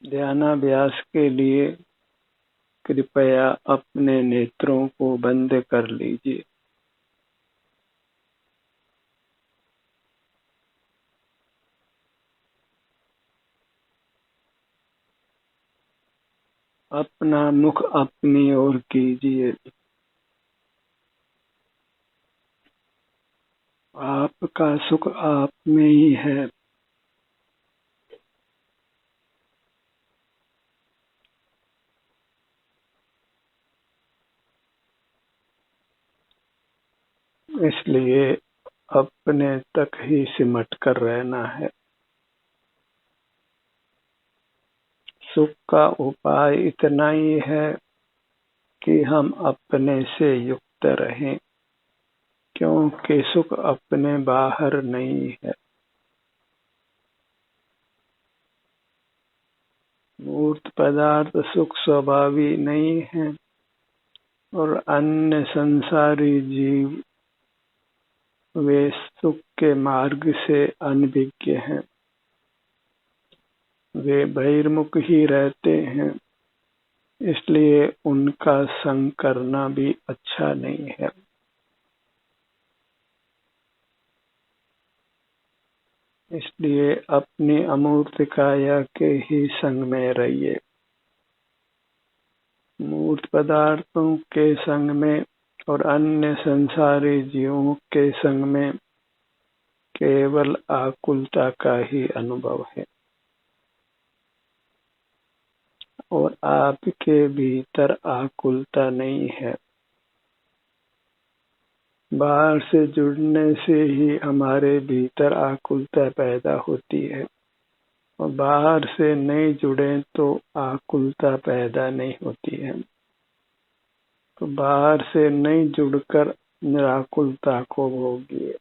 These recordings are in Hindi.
ध्यानाभ्यास के लिए कृपया अपने नेत्रों को बंद कर लीजिए। अपना मुख अपनी ओर कीजिए। आपका सुख आप में ही है। इसलिए अपने तक ही सिमट कर रहना है। सुख का उपाय इतना ही है कि हम अपने से युक्त रहें, क्योंकि सुख अपने बाहर नहीं है। मूर्त पदार्थ सुख स्वभावी नहीं है और अन्य संसारी जीव वे सुख के मार्ग से अनभिज्ञ हैं। वे बहिर्मुख ही रहते हैं, इसलिए उनका संग करना भी अच्छा नहीं है। इसलिए अपनी अमूर्त काया के ही संग में रहिए। मूर्त पदार्थों के संग में और अन्य संसारी जीवों के संग में केवल आकुलता का ही अनुभव है और आपके भीतर आकुलता नहीं है। बाहर से जुड़ने से ही हमारे भीतर आकुलता पैदा होती है और बाहर से नहीं जुड़े तो आकुलता पैदा नहीं होती है। तो बाहर से नहीं जुड़कर निराकुलता को भोगिए।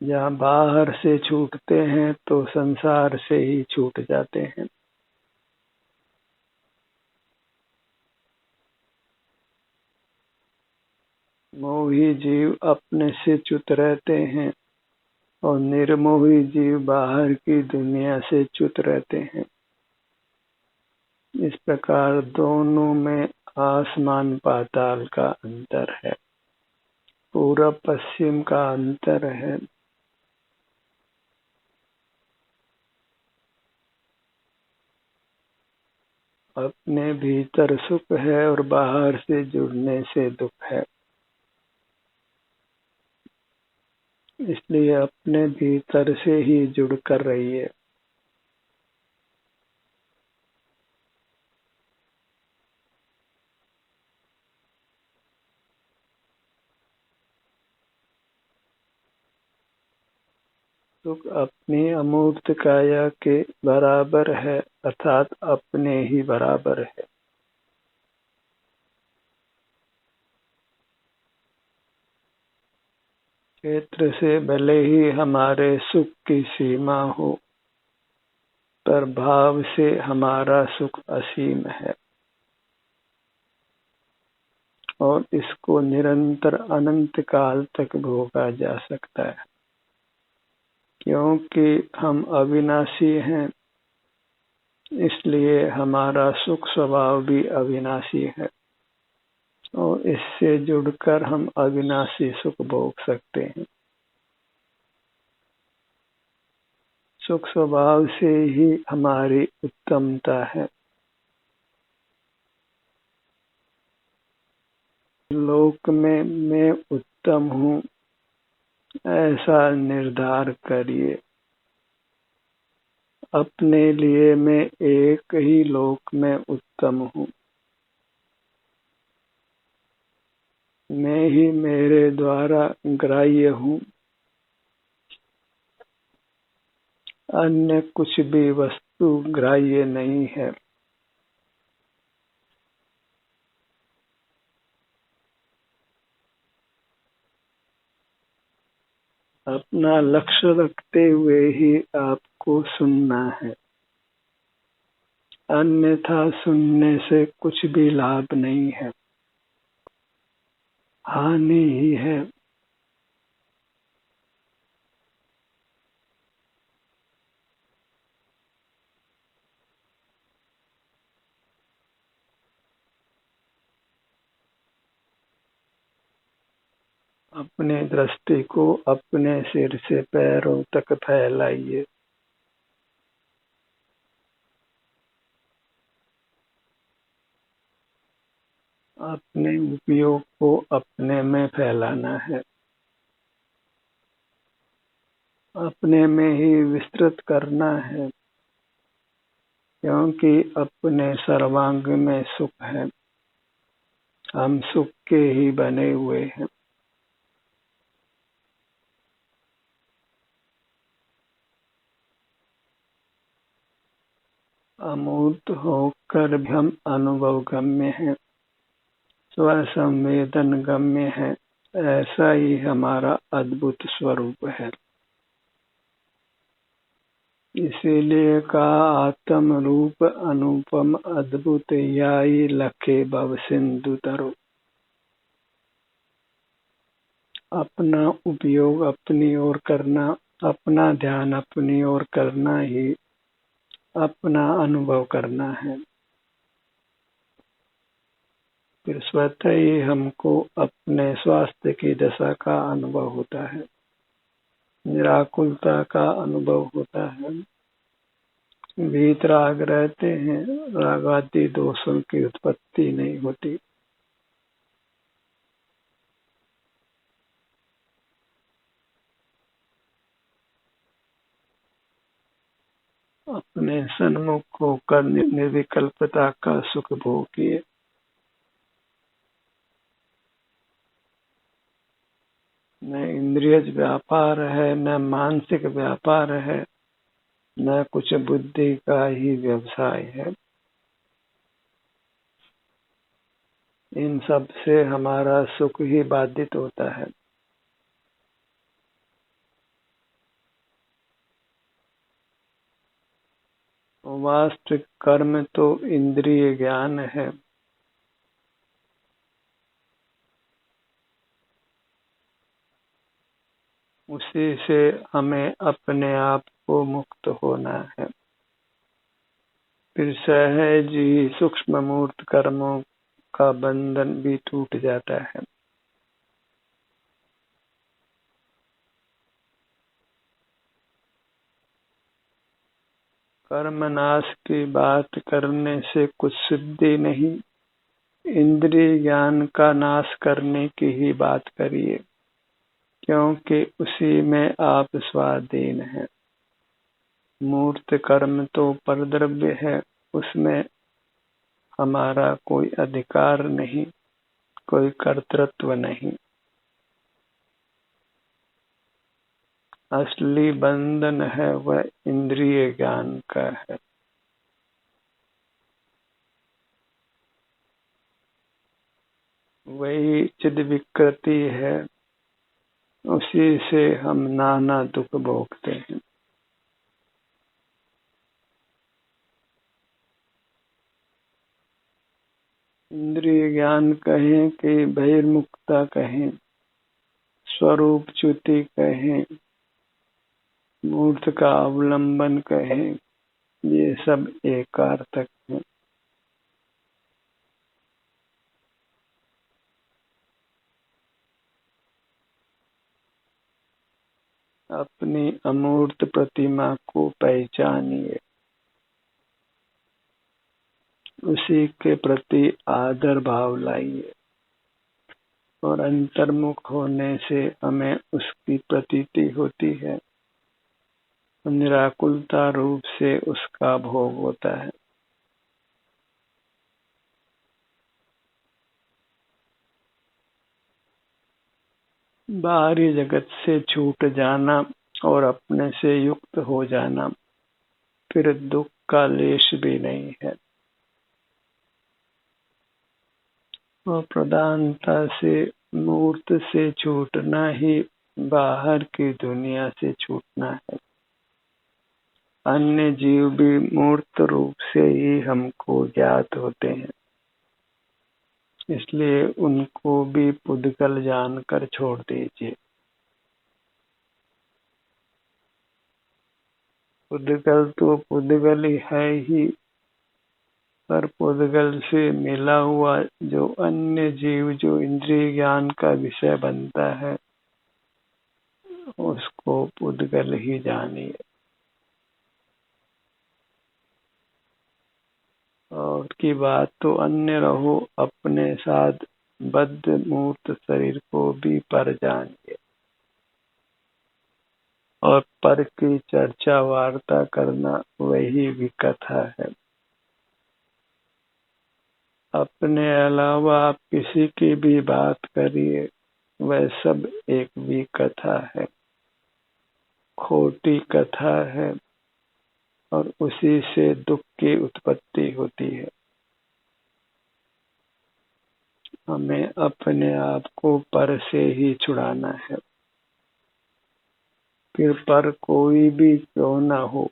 जहाँ बाहर से छूटते हैं तो संसार से ही छूट जाते हैं। मोही जीव अपने से च्युत रहते हैं और निर्मोही जीव बाहर की दुनिया से च्युत रहते हैं। इस प्रकार दोनों में आसमान पाताल का अंतर है, पूरब पश्चिम का अंतर है। अपने भीतर सुख है और बाहर से जुड़ने से दुख है। इसलिए अपने भीतर से ही जुड़कर रहिए। सुख अपनी अमूर्त काया के बराबर है, अर्थात अपने ही बराबर है। क्षेत्र से भले ही हमारे सुख की सीमा हो, पर भाव से हमारा सुख असीम है और इसको निरंतर अनंत काल तक भोगा जा सकता है। क्योंकि हम अविनाशी हैं, इसलिए हमारा सुख स्वभाव भी अविनाशी है और इससे जुड़कर हम अविनाशी सुख भोग सकते हैं। सुख स्वभाव से ही हमारी उत्तमता है। लोक में मैं उत्तम हूँ, ऐसा निर्धार करिए। अपने लिए मैं एक ही लोक में उत्तम हूँ। मैं ही मेरे द्वारा ग्राह्य हूँ। अन्य कुछ भी वस्तु ग्राह्य नहीं है। अपना लक्ष्य रखते हुए ही आपको सुनना है, अन्यथा सुनने से कुछ भी लाभ नहीं है, हानि ही है। अपनी दृष्टि को अपने सिर से पैरों तक फैलाइए। अपने उपयोग को अपने में फैलाना है, अपने में ही विस्तृत करना है, क्योंकि अपने सर्वांग में सुख है। हम सुख के ही बने हुए हैं। अमूर्त होकर भी हम अनुभव गम्य हैं, स्वसंवेदन गम्य है। ऐसा ही हमारा अद्भुत स्वरूप है। इसीलिए कहा आत्म रूप अनुपम अद्भुत याई लखे भव सिंधु तरु। अपना उपयोग अपनी ओर करना, अपना ध्यान अपनी ओर करना ही अपना अनुभव करना है। फिर स्वतः ही हमको अपने स्वास्थ्य की दशा का अनुभव होता है, निराकुलता का अनुभव होता है। वीतराग रहते हैं, रागादि दोषों की उत्पत्ति नहीं होती। अपने सन्मुख होकर निर्विकल्पता का सुख भोगिए। न इंद्रिय व्यापार है, न मानसिक व्यापार है, न कुछ बुद्धि का ही व्यवसाय है। इन सब से हमारा सुख ही बाधित होता है। वास्तविक कर्म तो इंद्रिय ज्ञान है। उसी से हमें अपने आप को मुक्त होना है। फिर सहज ही सूक्ष्म मूर्त कर्मों का बंधन भी टूट जाता है। कर्मनाश की बात करने से कुछ सिद्धि नहीं, इंद्रिय ज्ञान का नाश करने की ही बात करिए, क्योंकि उसी में आप स्वाधीन हैं। मूर्त कर्म तो परद्रव्य है, उसमें हमारा कोई अधिकार नहीं, कोई कर्तृत्व नहीं। असली बंधन है वह इंद्रिय ज्ञान का है। वही चिद विकृति है, उसी से हम नाना दुख भोगते हैं। इंद्रिय ज्ञान कहें कि बहिर्मुखता कहें, स्वरूप च्युति कहें, मूर्त का अवलंबन कहें, ये सब एकार्थक है। अपनी अमूर्त प्रतिमा को पहचानिए, उसी के प्रति आदर भाव लाइए, और अंतर्मुख होने से हमें उसकी प्रतीति होती है, निराकुलता रूप से उसका भोग होता है। बाहरी जगत से छूट जाना और अपने से युक्त हो जाना, फिर दुख का लेश भी नहीं है। और प्रधानता से मूर्त से छूटना ही बाहर की दुनिया से छूटना है। अन्य जीव भी मूर्त रूप से ही हमको ज्ञात होते हैं, इसलिए उनको भी पुद्गल जानकर छोड़ दीजिए। पुद्गल तो पुद्गल ही है ही, पर पुद्गल से मिला हुआ जो अन्य जीव जो इंद्रिय ज्ञान का विषय बनता है, उसको पुद्गल ही जानिए। और की बात तो अन्य रहो, अपने साथ बद्ध मूर्त शरीर को भी पर जानिए। और पर की चर्चा वार्ता करना वही विकथा है। अपने अलावा आप किसी की भी बात करिए, वह सब एक विकथा है, खोटी कथा है, और उसी से दुख की उत्पत्ति होती है। हमें अपने आप को पर से ही छुड़ाना है, फिर पर कोई भी क्यों न हो।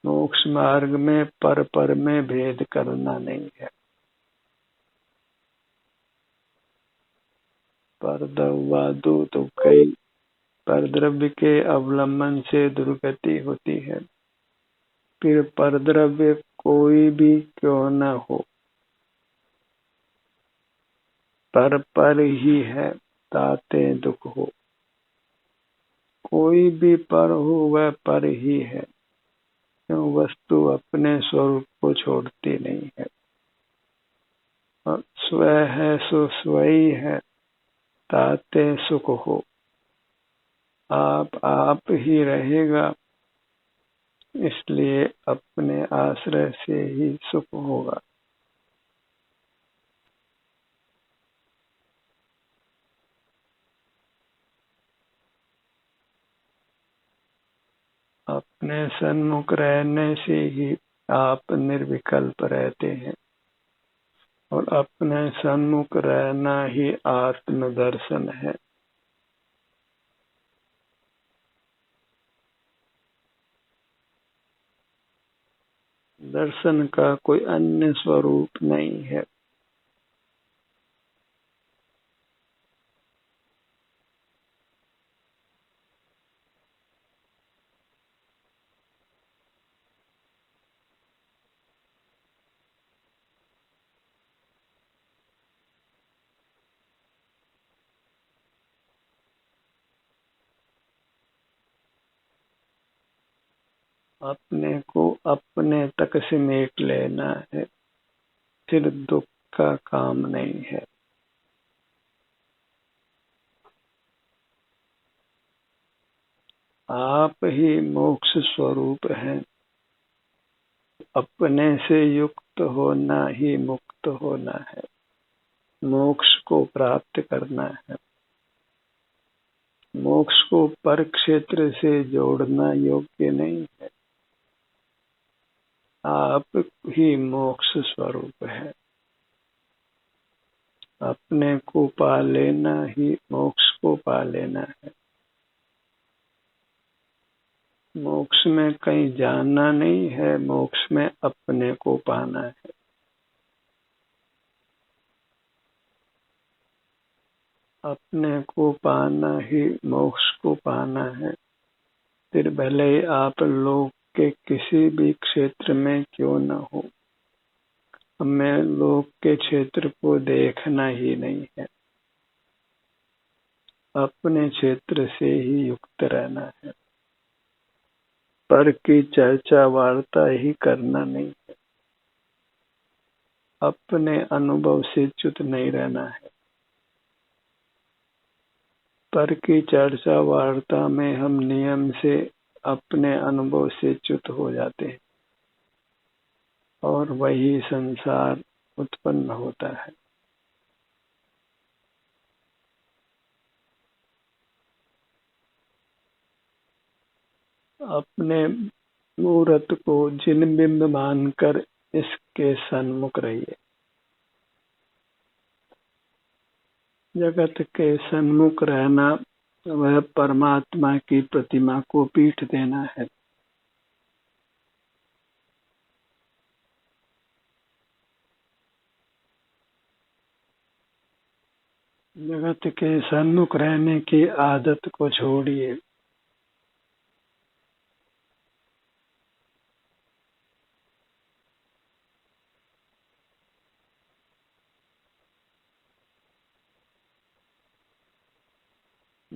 मोक्ष मार्ग में पर में भेद करना नहीं है। पर द्रव्यादु तो कई पर द्रव्य के अवलंबन से दुर्गति होती है। फिर पर द्रव्य कोई भी क्यों न हो, पर ही है, ताते दुख हो। कोई भी पर हो वह पर ही है, क्यों वस्तु अपने स्वरूप को छोड़ती नहीं है। और स्व है सो स्वयं है, ताते सुख हो। आप ही रहेगा, इसलिए अपने आश्रय से ही सुख होगा। अपने सन्मुख रहने से ही आप निर्विकल्प रहते हैं, और अपने सन्मुख रहना ही आत्म दर्शन है। दर्शन का कोई अन्य स्वरूप नहीं है। अपने को अपने तक सिमेट लेना है, फिर दुख का काम नहीं है। आप ही मोक्ष स्वरूप हैं। अपने से युक्त होना ही मुक्त होना है, मोक्ष को प्राप्त करना है। मोक्ष को पर क्षेत्र से जोड़ना योग्य नहीं है। आप ही मोक्ष स्वरूप है। अपने को पा लेना ही मोक्ष को पा लेना है। मोक्ष में कहीं जाना नहीं है, मोक्ष में अपने को पाना है। अपने को पाना ही मोक्ष को पाना है। फिर भले ही आप लोक के किसी भी क्षेत्र में क्यों न हो, हमें लोक के क्षेत्र को देखना ही नहीं है। अपने क्षेत्र से ही युक्त रहना है। पर की चर्चा वार्ता ही करना नहीं है। अपने अनुभव से च्युत नहीं रहना है। पर की चर्चा वार्ता में हम नियम से अपने अनुभव से च्युत हो जाते हैं, और वही संसार उत्पन्न होता है। अपने मूर्त को जिन बिंब मानकर इसके सन्मुख रहिए। जगत के सन्मुख रहना वह परमात्मा की प्रतिमा को पीठ देना है। जगत के सन्मुख रहने की आदत को छोड़िए।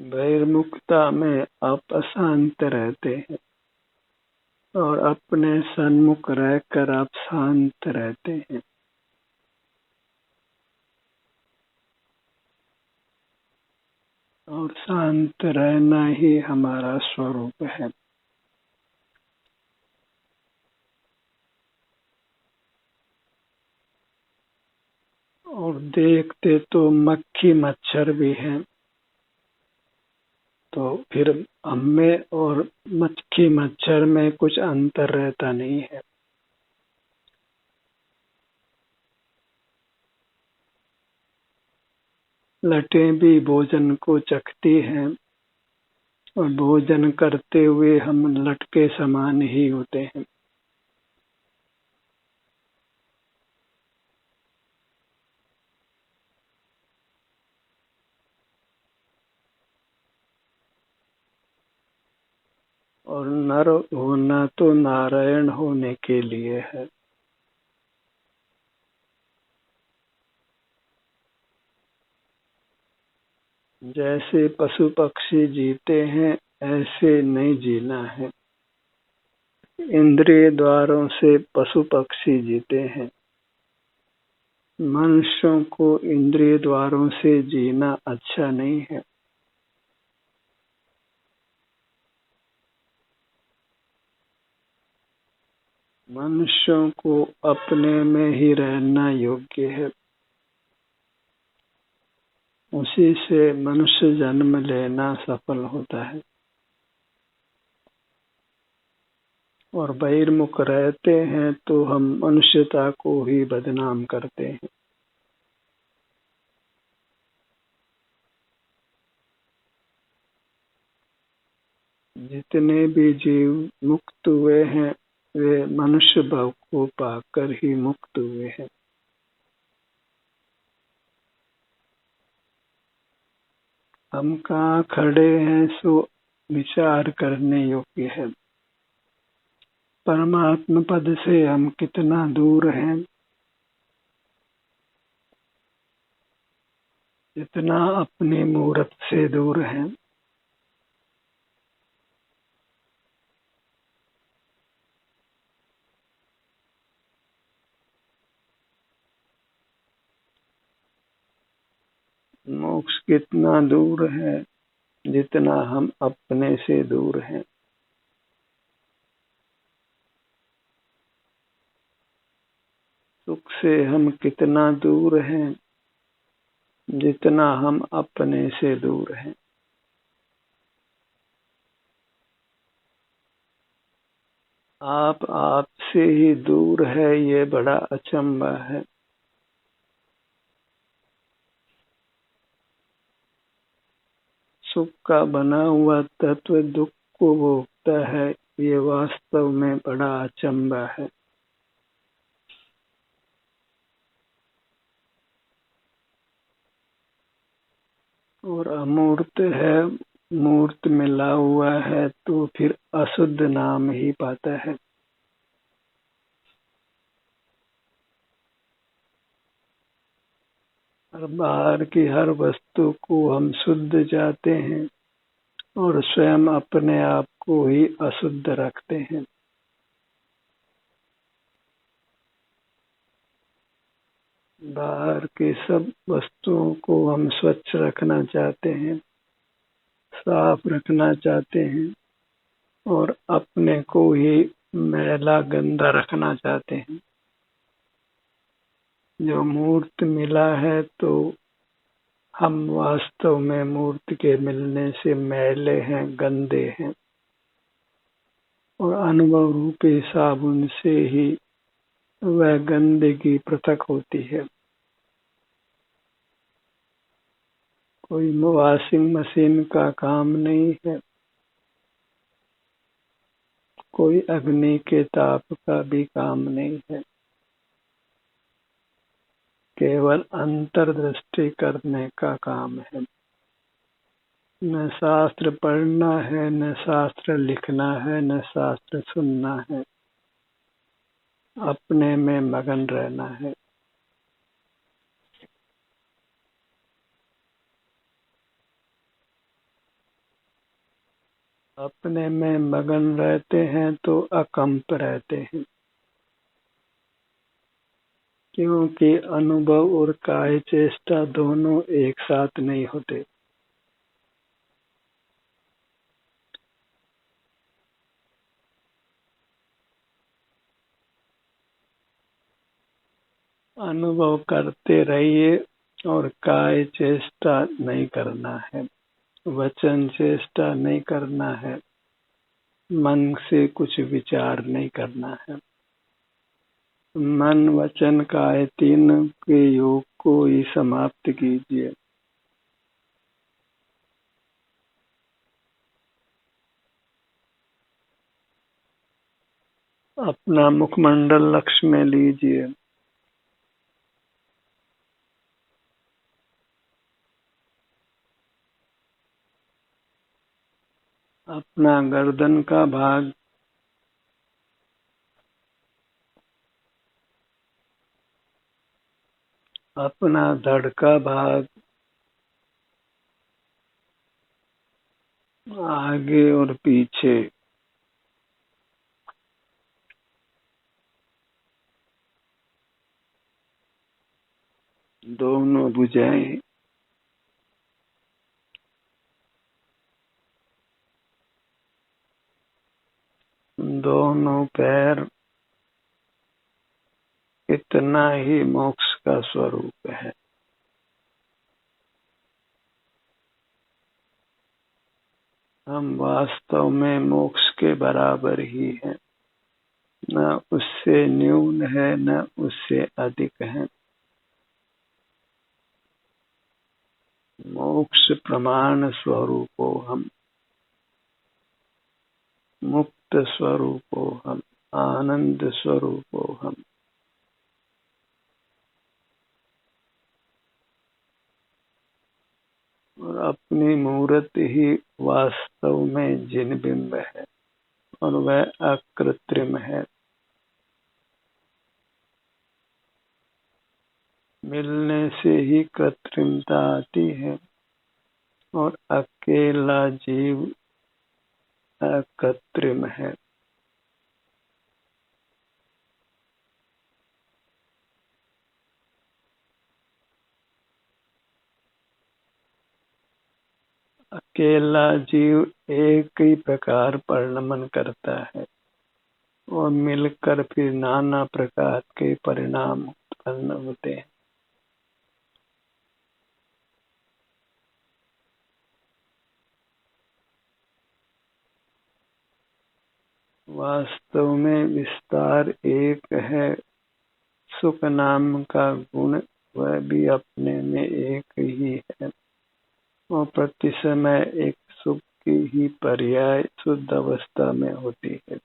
बहिर्मुखता में आप अशांत रहते हैं और अपने सन्मुख रहकर आप शांत रहते हैं। और शांत रहना ही हमारा स्वरूप है। और देखते तो मक्खी मच्छर भी हैं, तो फिर हमें और मक्खी मच्छर में कुछ अंतर रहता नहीं है। लटें भी भोजन को चखती हैं और भोजन करते हुए हम लटके समान ही होते हैं। और नर होना तो नारायण होने के लिए है। जैसे पशु पक्षी जीते हैं ऐसे नहीं जीना है। इंद्रिय द्वारों से पशु पक्षी जीते हैं, मनुष्यों को इंद्रिय द्वारों से जीना अच्छा नहीं है। मनुष्यों को अपने में ही रहना योग्य है। उसी से मनुष्य जन्म लेना सफल होता है। और बहिर्मुख रहते हैं तो हम मनुष्यता को ही बदनाम करते हैं। जितने भी जीव मुक्त हुए हैं वे मनुष्य भाव को पाकर ही मुक्त हुए हैं। हम कहाँ खड़े हैं सो विचार करने योग्य है। परमात्मा पद से हम कितना दूर हैं, जितना अपनी मूर्त से दूर हैं। मोक्ष कितना दूर है, जितना हम अपने से दूर हैं। सुख से हम कितना दूर हैं, जितना हम अपने से दूर हैं। आप आपसे ही दूर है, ये बड़ा अचंभा है। सुख का बना हुआ तत्व दुख को भोगता है, ये वास्तव में बड़ा अचंभा है। और अमूर्त है, मूर्त मिला हुआ है तो फिर अशुद्ध नाम ही पाता है। और बाहर की हर वस्तु को हम शुद्ध जाते हैं और स्वयं अपने आप को ही अशुद्ध रखते हैं। बाहर की सब वस्तुओं को हम स्वच्छ रखना चाहते हैं, साफ रखना चाहते हैं और अपने को ही मैला गंदा रखना चाहते हैं। जो मूर्त मिला है तो हम वास्तव में मूर्त के मिलने से मैले हैं, गंदे हैं। और अनुभव रूपी साबुन से ही वह गंदगी पृथक होती है। कोई वॉशिंग मशीन का काम नहीं है, कोई अग्नि के ताप का भी काम नहीं है। केवल अंतर्दृष्टि करने का काम है। न शास्त्र पढ़ना है, न शास्त्र लिखना है, न शास्त्र सुनना है। अपने में मगन रहना है। अपने में मगन रहते हैं तो अकंप रहते हैं, क्योंकि अनुभव और काय चेष्टा दोनों एक साथ नहीं होते। अनुभव करते रहिए और काय चेष्टा नहीं करना है, वचन चेष्टा नहीं करना है, मन से कुछ विचार नहीं करना है। मन वचन काय तीन के योग को ही समाप्त कीजिए। अपना मुखमंडल लक्ष्य में लीजिए। अपना गर्दन का भाग, अपना धड़ का भाग, आगे और पीछे, दोनों भुजाएं, दोनों पैर, इतना ही मोक्ष का स्वरूप है। हम वास्तव में मोक्ष के बराबर ही हैं, न उससे न्यून है न उससे अधिक है। मोक्ष प्रमाण स्वरूपो हम, मुक्त स्वरूपो हम, आनंद स्वरूपो हम। और अपनी मूर्त ही वास्तव में जिन बिंब है और वह अकृत्रिम है। मिलने से ही कृत्रिमता आती है और अकेला जीव अकृत्रिम है। अकेला जीव एक ही प्रकार परिणमन करता है और मिलकर फिर नाना प्रकार के परिणाम उत्पन्न होते हैं। वास्तव में विस्तार एक है। सुख नाम का गुण वह भी अपने में एक ही है और प्रति समय एक सुख की ही पर्याय शुद्ध अवस्था में होती है।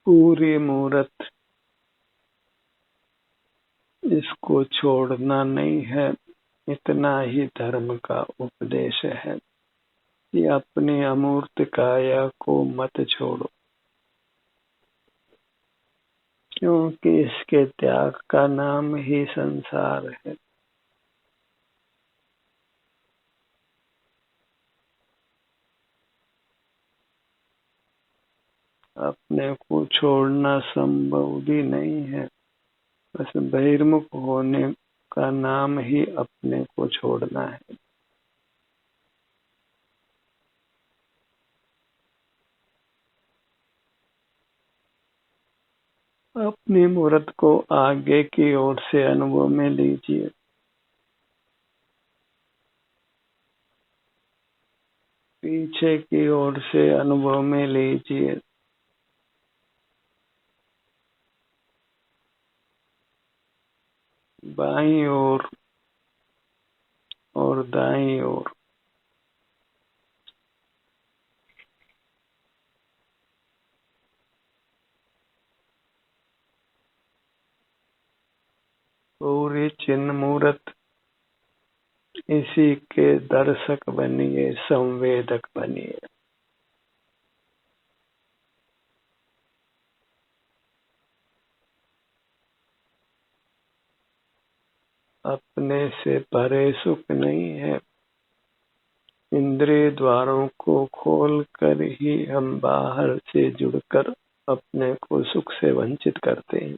पूरी मूर्त, इसको छोड़ना नहीं है। इतना ही धर्म का उपदेश है कि अपनी अमूर्त काया को मत छोड़ो, क्योंकि इसके त्याग का नाम ही संसार है। अपने को छोड़ना संभव भी नहीं है। बस बहिर्मुख होने का नाम ही अपने को छोड़ना है। अपनी मूर्त को आगे की ओर से अनुभव में लीजिए। पीछे की ओर से अनुभव में लीजिए। बाईं ओर और दाईं ओर। पूरी चिन्ह मूर्त, इसी के दर्शक बनिए, संवेदक बनिए। अपने से परे सुख नहीं है। इंद्रिय द्वारों को खोल कर ही हम बाहर से जुड़कर अपने को सुख से वंचित करते हैं।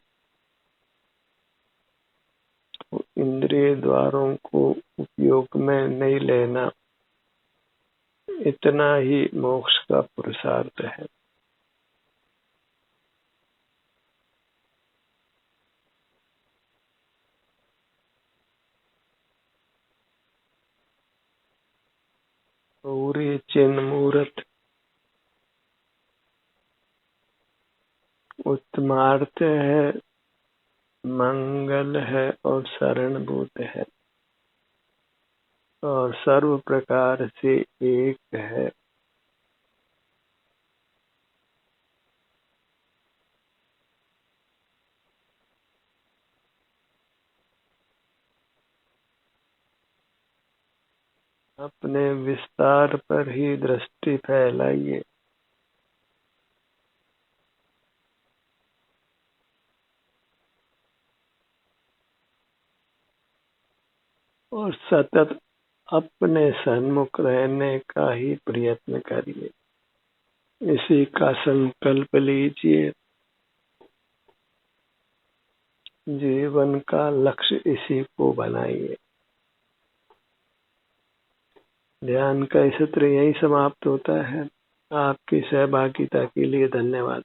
तो इंद्रिय द्वारों को उपयोग में नहीं लेना, इतना ही मोक्ष का पुरुषार्थ है। पूरी चिन्ह मूर्त उत्तमार्थ है, मंगल है और शरणभूत है और सर्व प्रकार से एक है। अपने विस्तार पर ही दृष्टि फैलाइए और सतत अपने सन्मुख रहने का ही प्रयत्न करिए। इसी का संकल्प लीजिए। जीवन का लक्ष्य इसी को बनाइए। ध्यान का सत्र यही समाप्त होता है। आपकी सहभागिता के लिए धन्यवाद।